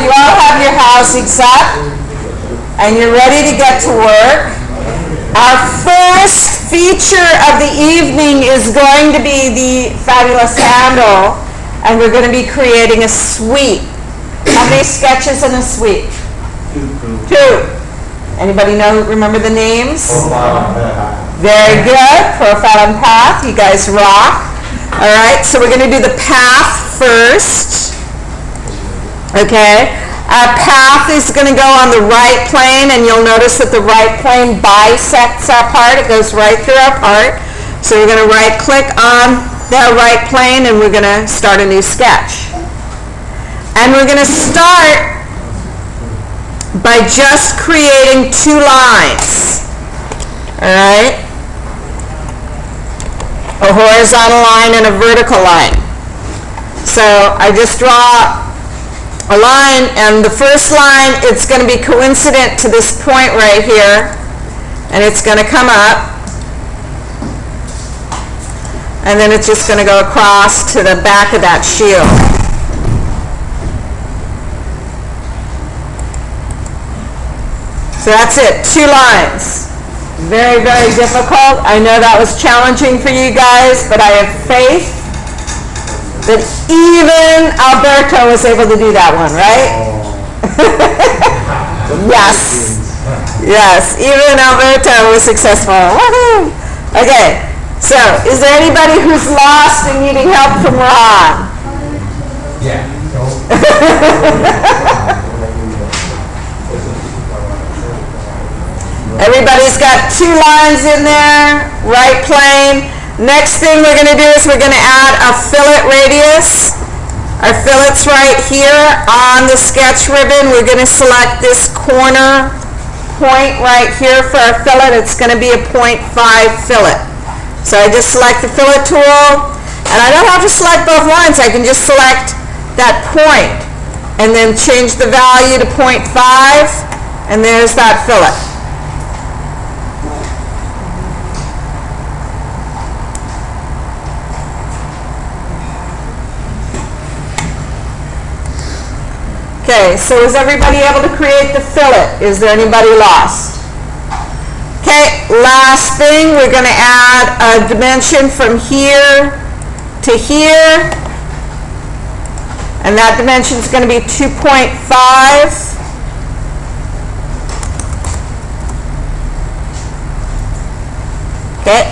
you all have your housings up and you're ready to get to work. Our first feature of the evening is going to be the fabulous handle, and we're going to be creating a suite. How many sketches in a suite? Two. Anybody remember the names? Profile and path. Very good. Profile and path. You guys rock. All right, so we're going to do the path first. Okay. Our path is going to go on the right plane, and you'll notice that the right plane bisects our part. It goes right through our part. So we're going to right-click on that right plane, and we're going to start a new sketch. And we're going to start by just creating two lines. All right? A horizontal line and a vertical line. So I just draw a line, and the first line, it's going to be coincident to this point right here, and it's going to come up, and then it's just going to go across to the back of that shield. So that's it, two lines. Very, very difficult. I know that was challenging for you guys, but I have faith that even Alberto was able to do that one, right? Yes. Yes, even Alberto was successful. Woohoo! Okay, so is there anybody who's lost and needing help from Ron? Yeah. Everybody's got two lines in there, right plane. Next thing we're going to do is we're going to add a fillet radius. Our fillet's right here on the sketch ribbon. We're going to select this corner point right here for our fillet. It's going to be a 0.5 fillet. So I just select the fillet tool, and I don't have to select both lines. I can just select that point and then change the value to 0.5, and there's that fillet. Okay, so is everybody able to create the fillet? Is there anybody lost? Okay, last thing, we're going to add a dimension from here to here. And that dimension is going to be 2.5. Okay.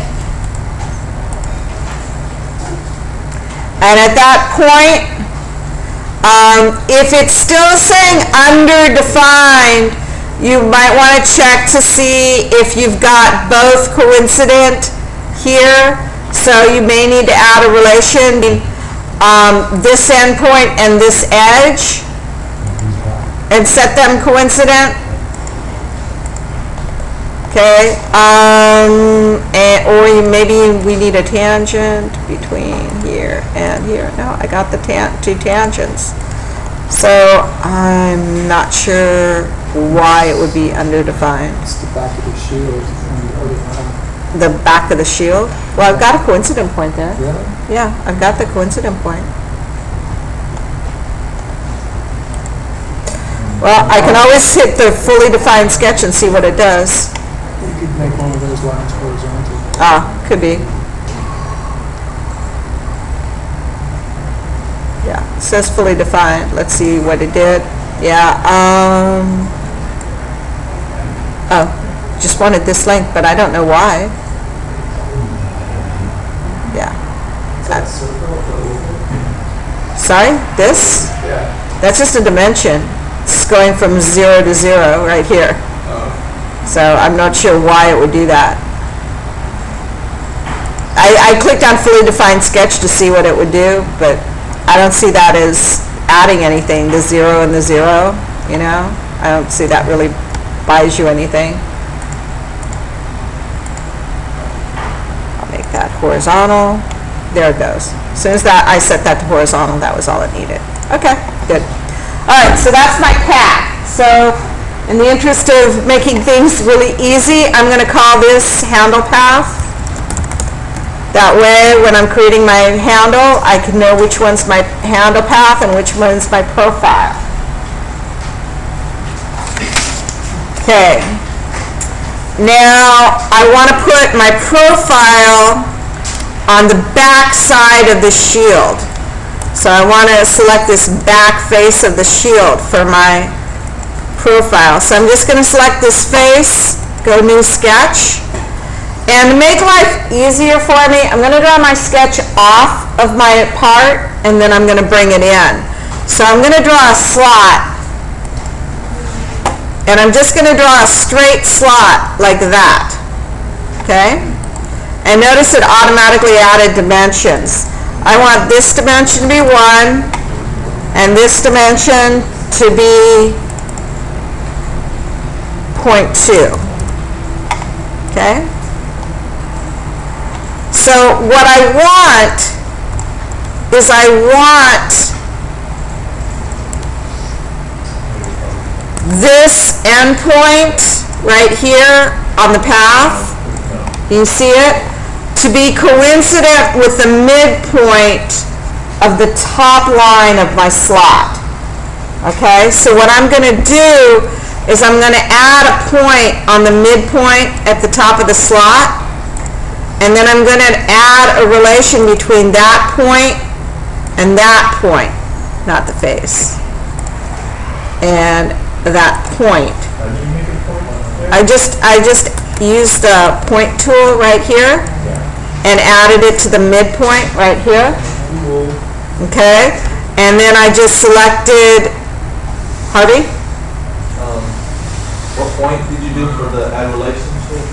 And at that point, if it's still saying underdefined, you might want to check to see if you've got both coincident here. So you may need to add a relation between this endpoint and this edge and set them coincident. Okay, or maybe we need a tangent between here and here. No, I got the two tangents. So I'm not sure why it would be underdefined. It's the back of the shield. The back of the shield? Well, I've got a coincident point there. Really? Yeah, I've got the coincident point. Well, I can always hit the fully defined sketch and see what it does. You could make one of those lines horizontal. Ah, could be. Yeah, it says fully defined. Let's see what it did. Yeah, oh, just wanted this length, but I don't know why. Yeah. Sorry, this? Yeah. That's just a dimension. It's going from 0 to 0 right here. So I'm not sure why it would do that. I clicked on fully defined sketch to see what it would do, but I don't see that as adding anything, the 0 and the 0, you know? I don't see that really buys you anything. I'll make that horizontal. There it goes. As soon as I set that to horizontal, that was all it needed. Okay, good. All right, so that's my path. So in the interest of making things really easy, I'm going to call this handle path. That way, when I'm creating my handle, I can know which one's my handle path and which one's my profile. Okay. Now, I want to put my profile on the back side of the shield. So I want to select this back face of the shield for my profile. So I'm just going to select this face, go new sketch. And to make life easier for me, I'm going to draw my sketch off of my part, and then I'm going to bring it in. So I'm going to draw a slot. And I'm just going to draw a straight slot like that. Okay? And notice it automatically added dimensions. I want this dimension to be 1 and this dimension to be 0.2. Okay? So what I want is I want this endpoint right here on the path, you see it, to be coincident with the midpoint of the top line of my slot. Okay, so what I'm going to do is I'm going to add a point on the midpoint at the top of the slot, and then I'm going to add a relation between that point and that point, not the face, and that point. I just used the point tool right here and added it to the midpoint right here. Okay, and then I just selected, Harvey? What point did you do for the add relationship?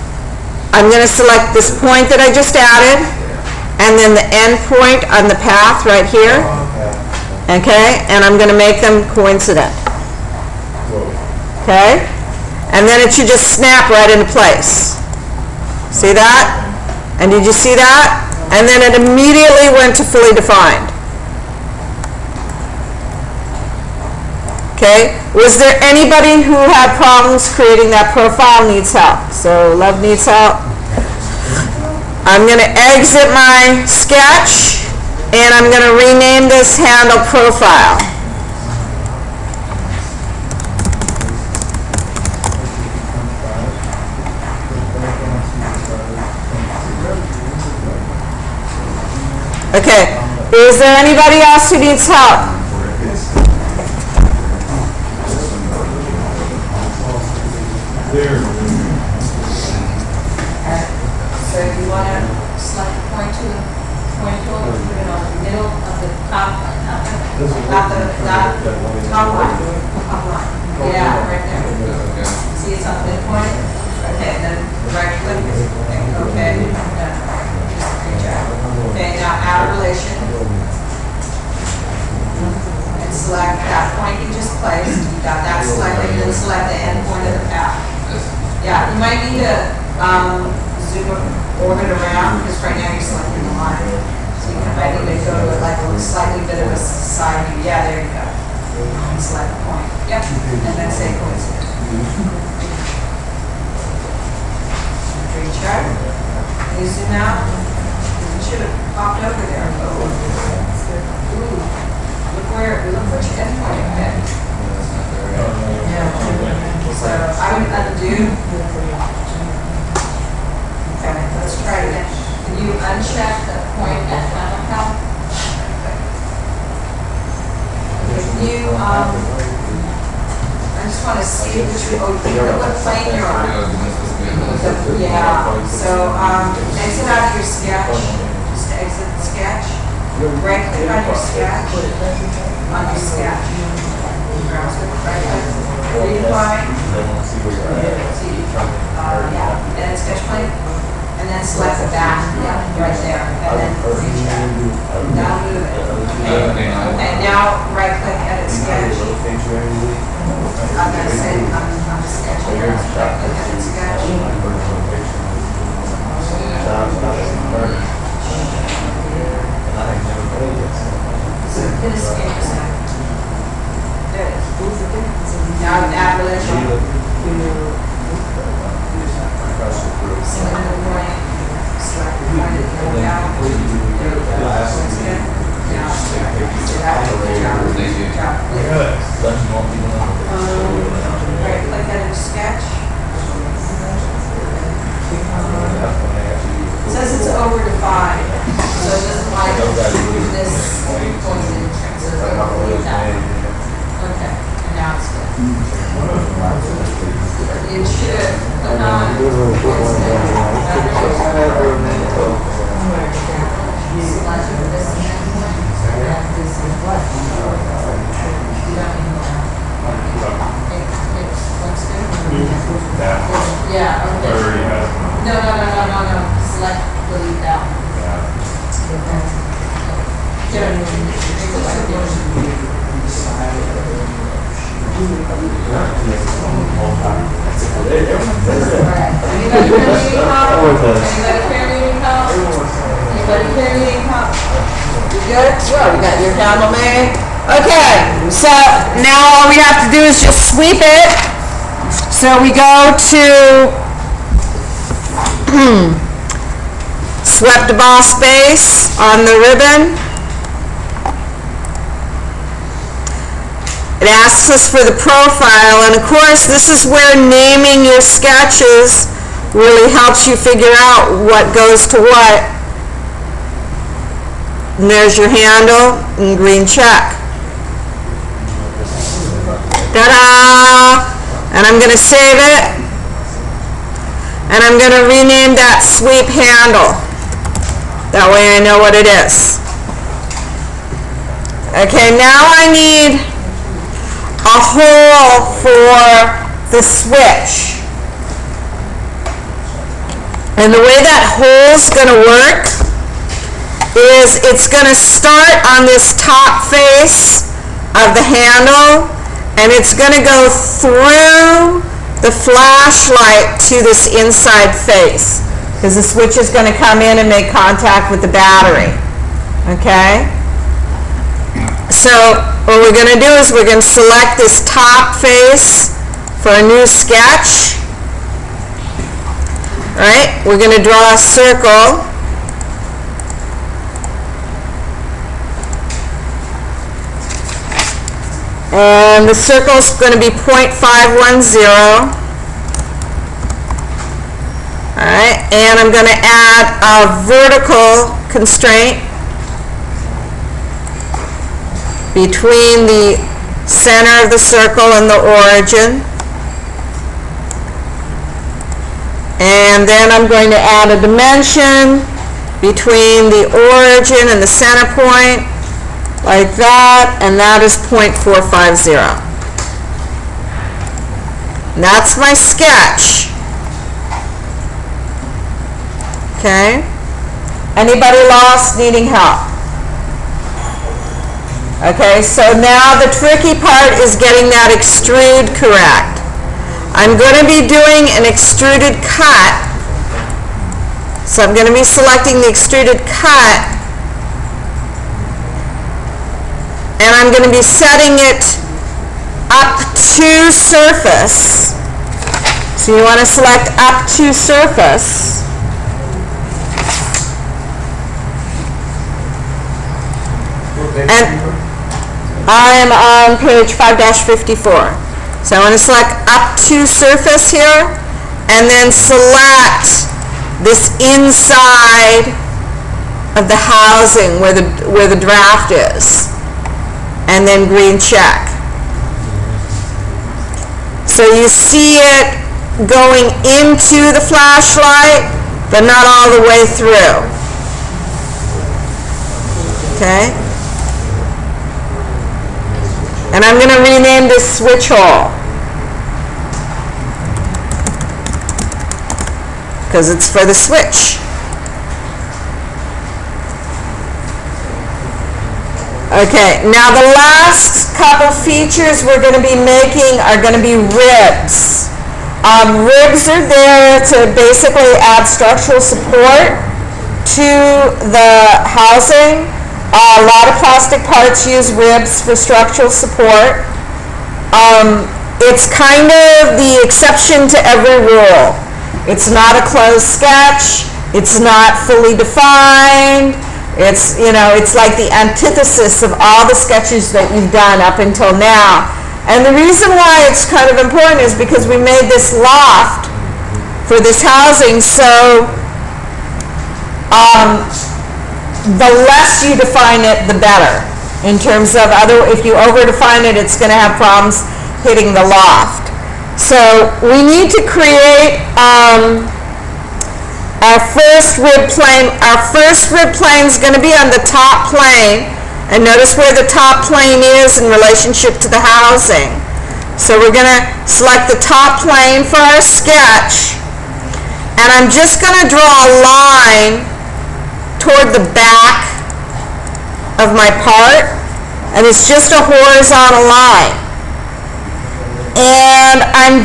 I'm going to select this point that I just added, and then the end point on the path right here. Okay, and I'm going to make them coincident. Okay, and then it should just snap right into place. See that? And did you see that? And then it immediately went to fully defined. Okay, was there anybody who had problems creating that profile, needs help? So Love needs help. I'm going to exit my sketch, and I'm going to rename this handle profile. Okay, is there anybody else who needs help? So you want to select the point tool, put it on the middle of the top, not the top line. Yeah, right there. See, it's on the midpoint. Okay, then right click. Okay, done. Great job. Okay, now add a relation. And select that point you just placed. You got that selected, then select the end point of the path. Yeah, you might need to zoom orbit around, because right now you're selecting the line. So you might need to go to like a slightly bit of a side view. Yeah, there you go. And select the point. Yep. And then say coincident. Great chart. Can you zoom out? You should have popped over there. Oh. Ooh. Look what your endpoint picked. Yeah. So I would undo. Okay, let's try it again. Can you uncheck the point at final count? If you, I just want to see what plane you're on. Yeah, so exit out of your sketch. Just exit the sketch. Right click on your sketch. On your sketch. Right click. Redefine. Yeah, and sketch plane. And then select the back, yeah, right there, and then recheck. Now move it. Okay, now right click edit sketch. I'm going to say on the sketch here, right click edit sketch. So hit escape a second. There it is. Now add relation. Select the point. Select the point and go down. There we go. Once again. Now, good job. Good job. Right, click edit sketch. lots of. It should come on. Select this and that one. And this is what? You don't need that. It looks good. Yeah, okay. No. Select, delete that one. Good? Well, we got your candle made. Okay, so now all we have to do is just sweep it. So we go to swept ball space on the ribbon. It asks us for the profile, and of course this is where naming your sketches really helps you figure out what goes to what. And there's your handle and green check. Ta-da! And I'm going to save it, and I'm going to rename that sweep handle. That way I know what it is. Okay, now I need a hole for the switch. And the way that hole's going to work is it's going to start on this top face of the handle, and it's going to go through the flashlight to this inside face, because the switch is going to come in and make contact with the battery. Okay? So what we're going to do is we're going to select this top face for a new sketch. All right? We're going to draw a circle. And the circle is going to be 0.510. Alright, and I'm going to add a vertical constraint between the center of the circle and the origin. And then I'm going to add a dimension between the origin and the center point, like that, and that is 0.450. And that's my sketch. Okay? Anybody lost, needing help? Okay, so now the tricky part is getting that extrude correct. I'm going to be doing an extruded cut. So I'm going to be selecting the extruded cut, and I'm going to be setting it up to surface. So you want to select up to surface. And I am on page 5-54. So I want to select up to surface here, and then select this inside of the housing where the draft is, and then green check. So you see it going into the flashlight, but not all the way through. Okay? And I'm going to rename this switch hole, because it's for the switch. Okay, now the last couple features we're going to be making are going to be ribs. Ribs are there to basically add structural support to the housing. A lot of plastic parts use ribs for structural support. It's kind of the exception to every rule. It's not a closed sketch. It's not fully defined. It's, it's like the antithesis of all the sketches that you've done up until now. And the reason why it's kind of important is because we made this loft for this housing, so the less you define it, the better. In terms of if you over define it, it's going to have problems hitting the loft. So we need to create our first rib plane. Our first rib plane is going to be on the top plane, and notice where the top plane is in relationship to the housing. So we're going to select the top plane for our sketch, and I'm just going to draw a line toward the back of my part, and it's just a horizontal line. And I'm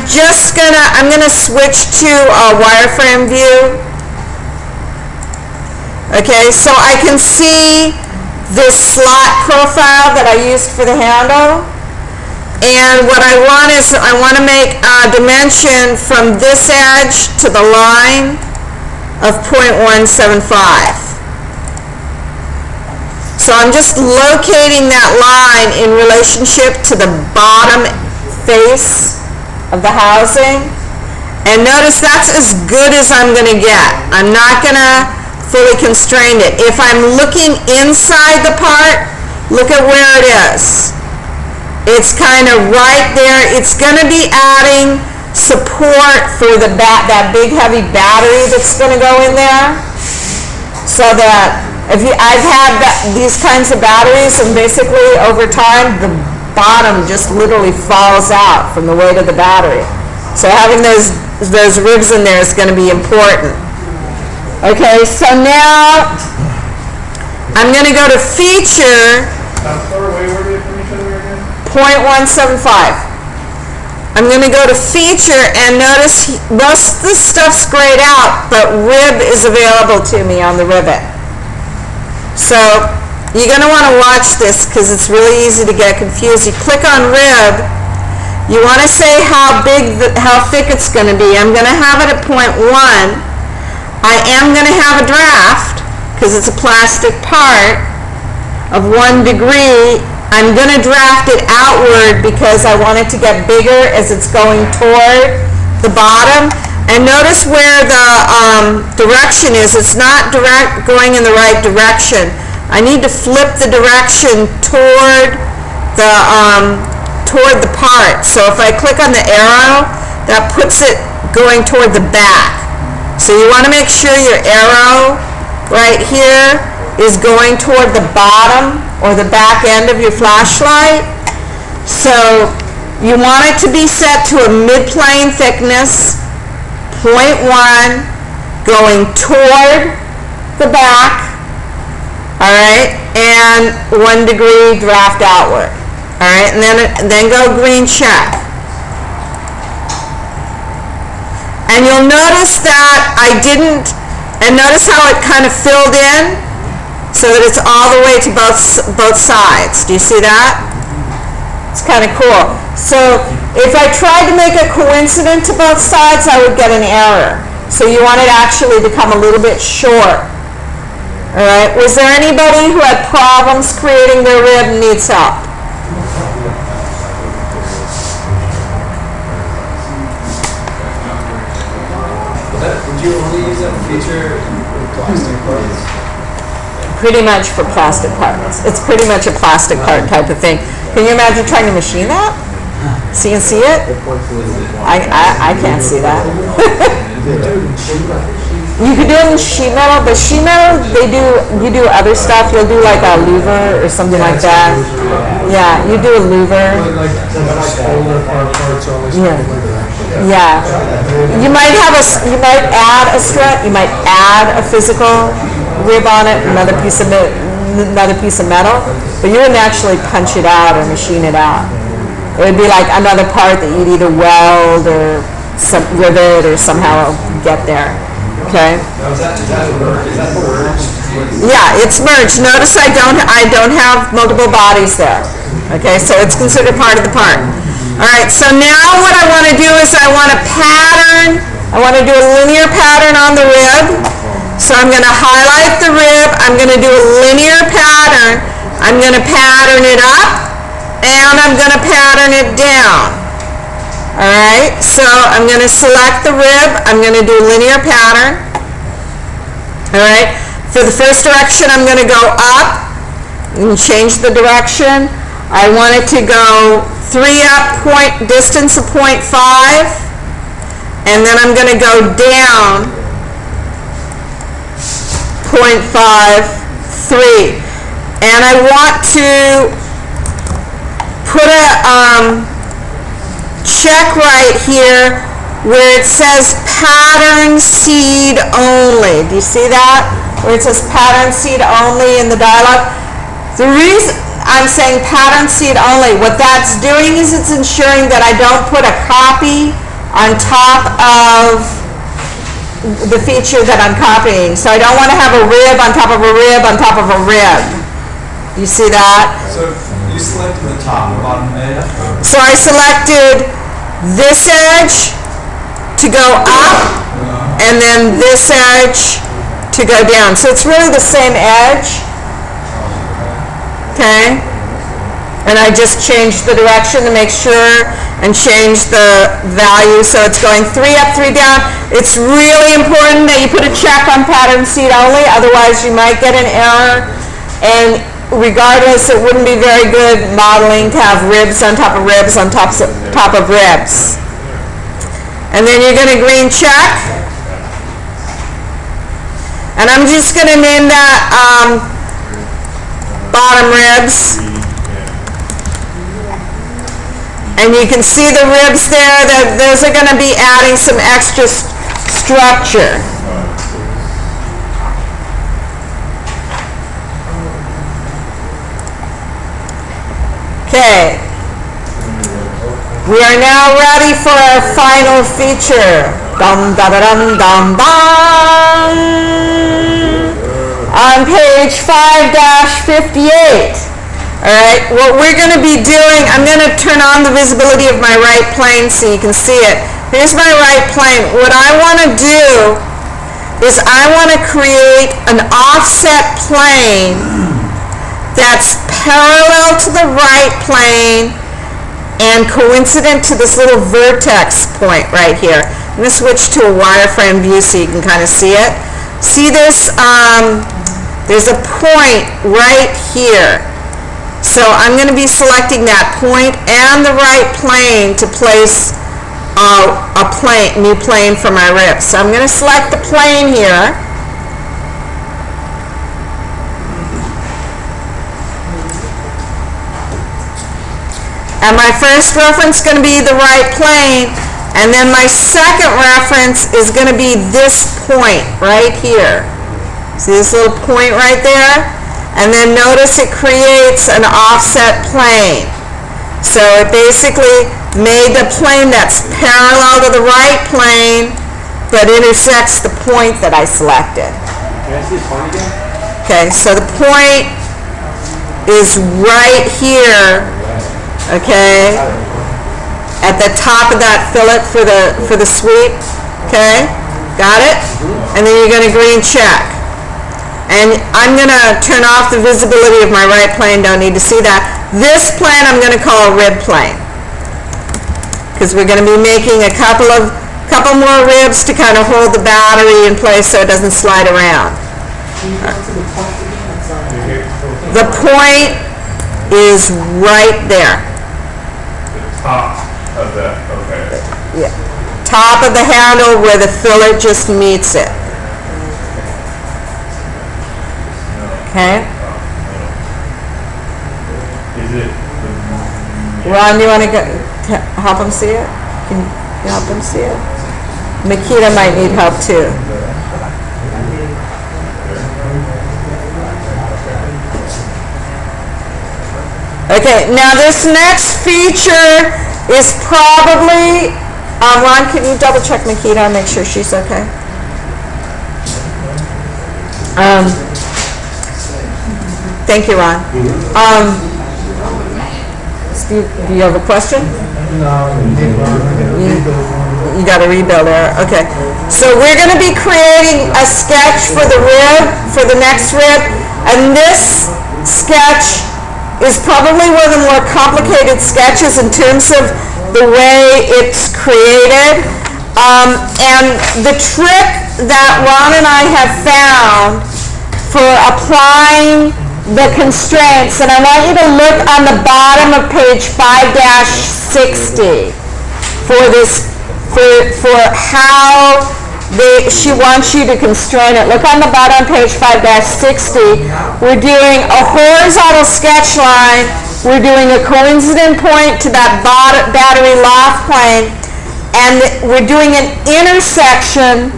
gonna switch to a wireframe view. Okay, so I can see this slot profile that I used for the handle. And what I want is, I want to make a dimension from this edge to the line of 0.175. So I'm just locating that line in relationship to the bottom face of the housing. And notice that's as good as I'm going to get. I'm not going to fully constrain it. If I'm looking inside the part, look at where it is. It's kind of right there. It's going to be adding support for that big heavy battery that's going to go in there. So that I've had these kinds of batteries, and basically over time the bottom just literally falls out from the weight of the battery. So having those ribs in there is going to be important. Okay, so now I'm going to go to feature 0.175. I'm going to go to feature, and notice most of the stuff's grayed out, but rib is available to me on the ribbon. So you're going to want to watch this because it's really easy to get confused. You click on rib, you want to say how thick it's going to be. I'm going to have it at 0.1. I am going to have a draft because it's a plastic part of 1 degree. I'm going to draft it outward because I want it to get bigger as it's going toward the bottom. And notice where the direction is. It's not going in the right direction. I need to flip the direction toward the part. So if I click on the arrow, that puts it going toward the back. So you want to make sure your arrow right here is going toward the bottom or the back end of your flashlight. So you want it to be set to a mid-plane thickness, 0.1, going toward the back, all right, and 1 degree draft outward, all right, and then go green check. And you'll notice that I didn't, and notice how it kind of filled in so that it's all the way to both sides. Do you see that? It's kind of cool. So if I tried to make it coincident to both sides, I would get an error. So you want it actually to come a little bit short. All right. Was there anybody who had problems creating their rib and needs help? Would you only use that feature with plastic parts? Pretty much for plastic parts. It's pretty much a plastic part type of thing. Can you imagine trying to machine that? CNC it? I can't see that. You could do it in sheet metal, but sheet metal, you do other stuff. You'll do like a louver or something like that. Yeah, you do a louver. Yeah. You might add a strut. You might add a physical rib on it, another piece of metal, but you wouldn't actually punch it out or machine it out. It would be like another part that you'd either weld or rivet or somehow get there. Okay. Is that merged? Yeah, it's merged. Notice I don't have multiple bodies there. Okay, so it's considered part of the part. All right. So now what I want to do is I want to pattern. I want to do a linear pattern on the rib. So I'm going to highlight the rib. I'm going to do a linear pattern. I'm going to pattern it up, and I'm going to pattern it down. All right, so I'm going to select the rib. I'm going to do linear pattern. All right, for the first direction, I'm going to go up and change the direction. I want it to go 3 up, point distance of 0.5, and then I'm going to go down 0.5, 3. And I want to put a check right here where it says pattern seed only. Do you see that? Where it says pattern seed only in the dialog. The reason I'm saying pattern seed only, what that's doing is it's ensuring that I don't put a copy on top of the feature that I'm copying. So I don't want to have a rib on top of a rib on top of a rib. You see that? So you selected the top and bottom edge. So I selected this edge to go up and then this edge to go down. So it's really the same edge. Okay? And I just changed the direction to make sure and change the value so it's going 3 up, 3 down. It's really important that you put a check on pattern seed only, otherwise you might get an error. And regardless, it wouldn't be very good modeling to have ribs on top of ribs on top of ribs. And then you're going to green check. And I'm just going to name that bottom ribs. And you can see the ribs there, that those are going to be adding some extra structure. Okay. We are now ready for our final feature. Dum da da dum dum dum. On page 5-58. Alright, what we're going to be doing, I'm going to turn on the visibility of my right plane so you can see it. Here's my right plane. What I want to do is I want to create an offset plane that's parallel to the right plane and coincident to this little vertex point right here. I'm going to switch to a wireframe view so you can kind of see it. See this? There's a point right here. So I'm going to be selecting that point and the right plane to place a new plane for my rib. So I'm going to select the plane here. And my first reference is going to be the right plane, and then my second reference is going to be this point right here. See this little point right there? And then notice it creates an offset plane. So it basically made the plane that's parallel to the right plane but intersects the point that I selected. Can I see the point again? Okay, so the point is right here, okay, at the top of that fillet for the sweep. Okay, got it? And then you're going to green check. And I'm going to turn off the visibility of my right plane, don't need to see that. This plane I'm going to call a rib plane, because we're going to be making a couple more ribs to kind of hold the battery in place so it doesn't slide around. The point is right there. The top of that, okay. Yeah. Top of the handle where the fillet just meets it. Okay. Is it Ron, you want to help him see it? Can you help him see it? Makita might need help too. Okay, now this next feature is probably, Ron, can you double check Makita and make sure she's okay? Thank you, Ron. Steve, do you have a question? No, You got a rebuild error. Okay. So we're going to be creating a sketch for the rib, for the next rib, and this sketch is probably one of the more complicated sketches in terms of the way it's created. And the trick that Ron and I have found for applying the constraints, and I want you to look on the bottom of page 5-60 for this, for how she wants you to constrain it. Look on the bottom of page 5-60. We're doing a horizontal sketch line. We're doing a coincident point to that battery loft plane, and we're doing an intersection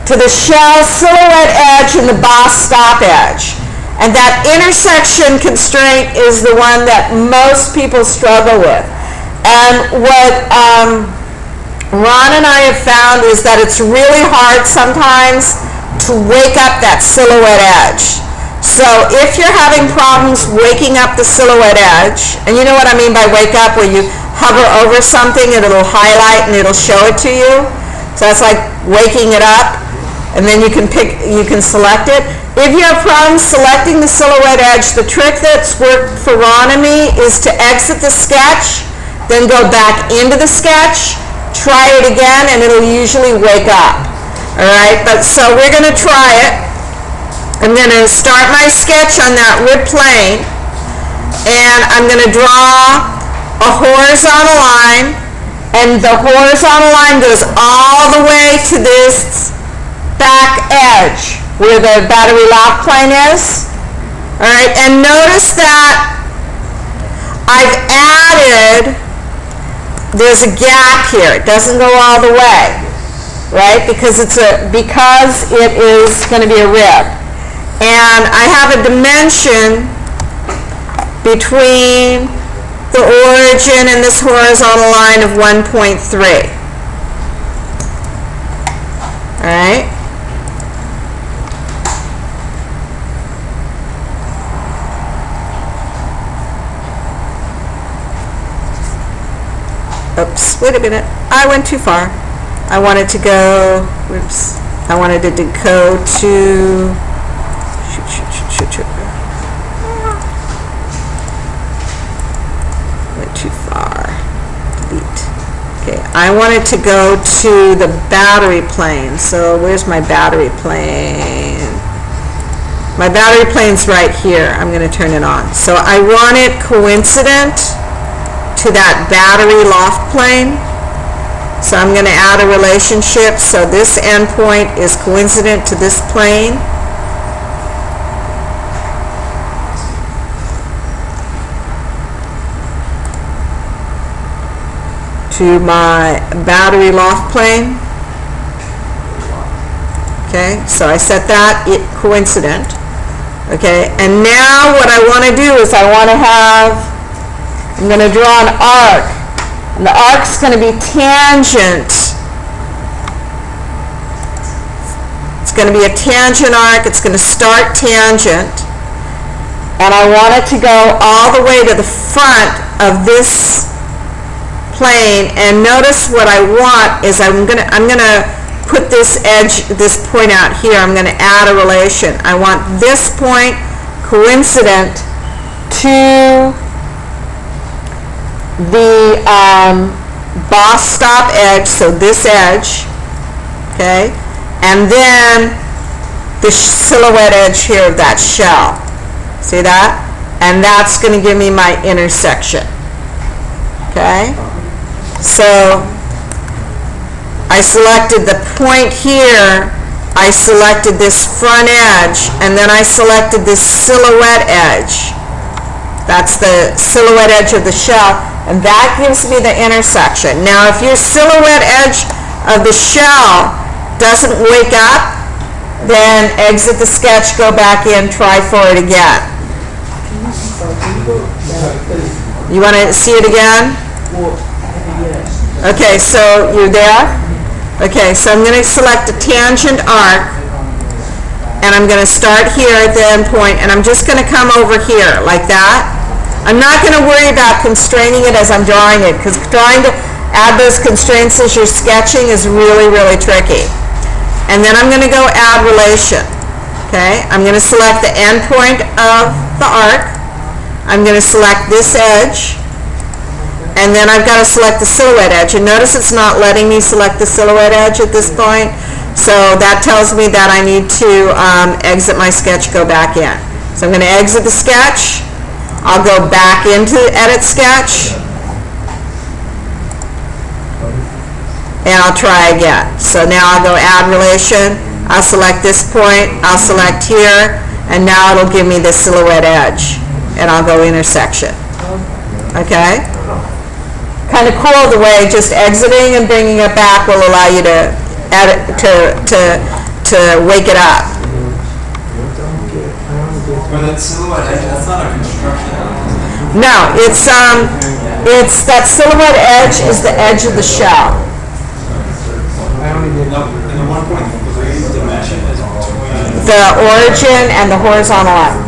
to the shell silhouette edge and the boss stop edge. And that intersection constraint is the one that most people struggle with. And what Ron and I have found is that it's really hard sometimes to wake up that silhouette edge. So if you're having problems waking up the silhouette edge, and you know what I mean by wake up, where you hover over something and it'll highlight and it'll show it to you. So that's like waking it up. And then you can select it. If you have problems selecting the silhouette edge, the trick that's worked for Ron and me is to exit the sketch, then go back into the sketch, try it again, and it'll usually wake up. All right, but so we're going to try it. I'm going to start my sketch on that wood plane, and I'm going to draw a horizontal line, and the horizontal line goes all the way to this back edge where the battery lock plane is. All right, and notice that I've added, there's a gap here. It doesn't go all the way, right? Because it is going to be a rib. And I have a dimension between the origin and this horizontal line of 1.3. All right? Oops, wait a minute. I went too far. I wanted to go, whoops. I wanted to go to, shoot. Went too far. Delete. Okay, I wanted to go to the battery plane. So where's my battery plane? My battery plane's right here. I'm going to turn it on. So I want it coincident to that battery loft plane. So I'm going to add a relationship. So this endpoint is coincident to this plane. To my battery loft plane. Okay, so I set that coincident. Okay, and now what I want to do is I'm going to draw an arc, and the arc's going to be tangent. It's going to be a tangent arc. It's going to start tangent, and I want it to go all the way to the front of this plane. And notice what I want is I'm going to put this edge, this point out here. I'm going to add a relation. I want this point coincident to the boss stop edge, so this edge, okay, and then the silhouette edge here of that shell. See that? And that's going to give me my intersection. Okay? So I selected the point here, I selected this front edge, and then I selected this silhouette edge. That's the silhouette edge of the shell, and that gives me the intersection. Now, if your silhouette edge of the shell doesn't wake up, then exit the sketch, go back in, try for it again. You want to see it again? Okay, so you're there? Okay, so I'm going to select a tangent arc, and I'm going to start here at the end point, and I'm just going to come over here like that. I'm not going to worry about constraining it as I'm drawing it, because trying to add those constraints as you're sketching is really, really tricky. And then I'm going to go add relation. Okay, I'm going to select the end point of the arc. I'm going to select this edge, and then I've got to select the silhouette edge. And notice it's not letting me select the silhouette edge at this point. So that tells me that I need to exit my sketch, go back in. So I'm going to exit the sketch. I'll go back into edit sketch. And I'll try again. So now I'll go add relation. I'll select this point. I'll select here. And now it'll give me the silhouette edge. And I'll go intersection. Okay? Kind of cool the way just exiting and bringing it back will allow you to edit, to wake it up. But that silhouette edge, that's not a construction element, is it? No, it's that silhouette edge is the edge of the shell. I only did, No, in the 1.3 dimension is between. The origin and the horizontal line.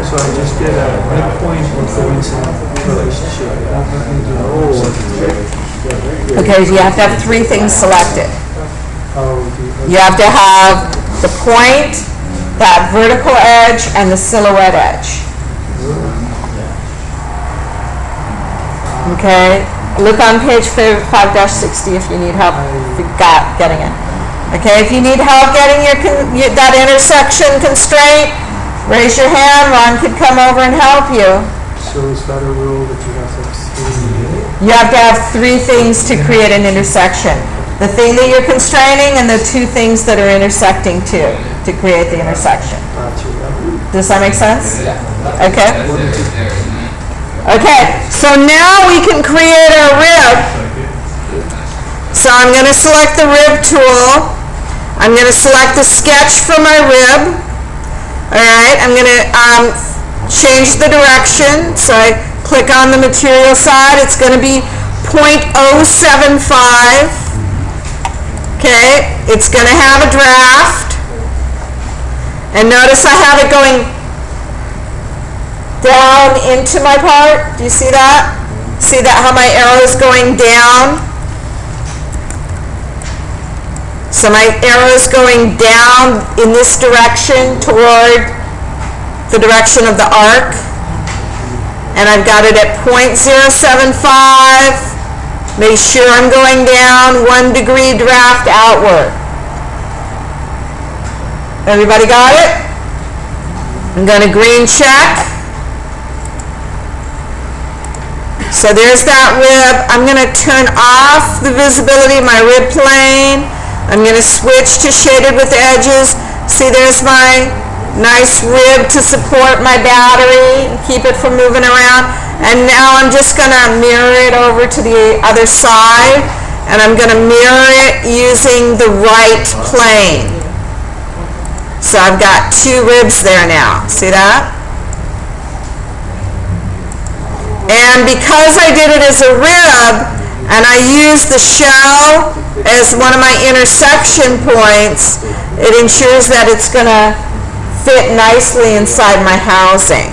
so I just did a midpoint and coincident relationship. I don't think we do the whole. Okay, you have to have three things selected. Oh, You have to have the point, that vertical edge, and the silhouette edge. Okay, look on page 5-60 if you need help getting it. Okay, if you need help getting that intersection constraint, raise your hand. Ron could come over and help you. So is that a rule that you have to have three? You have to have three things to create an intersection. The thing that you're constraining and the two things that are intersecting to create the intersection. Does that make sense? Okay. Okay, so now we can create our rib. So I'm going to select the rib tool. I'm going to select the sketch for my rib. All right, I'm going to change the direction. So I click on the material side. It's going to be 0.075. Okay, it's going to have a draft. And notice I have it going down into my part. Do you see that? See that how my arrow is going down? So my arrow is going down in this direction toward the direction of the arc. And I've got it at 0.075. Make sure I'm going down 1 degree draft outward. Everybody got it? I'm going to green check. So there's that rib. I'm going to turn off the visibility of my rib plane. I'm going to switch to shaded with edges. See, there's my nice rib to support my battery and keep it from moving around. And now I'm just going to mirror it over to the other side. And I'm going to mirror it using the right plane. So I've got two ribs there now. See that? And because I did it as a rib, and I used the shell as one of my intersection points, it ensures that it's going to fit nicely inside my housing.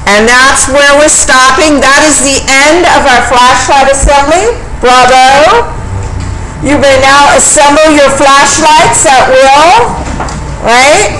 And that's where we're stopping. That is the end of our flashlight assembly. Bravo! You may now assemble your flashlights at will, right?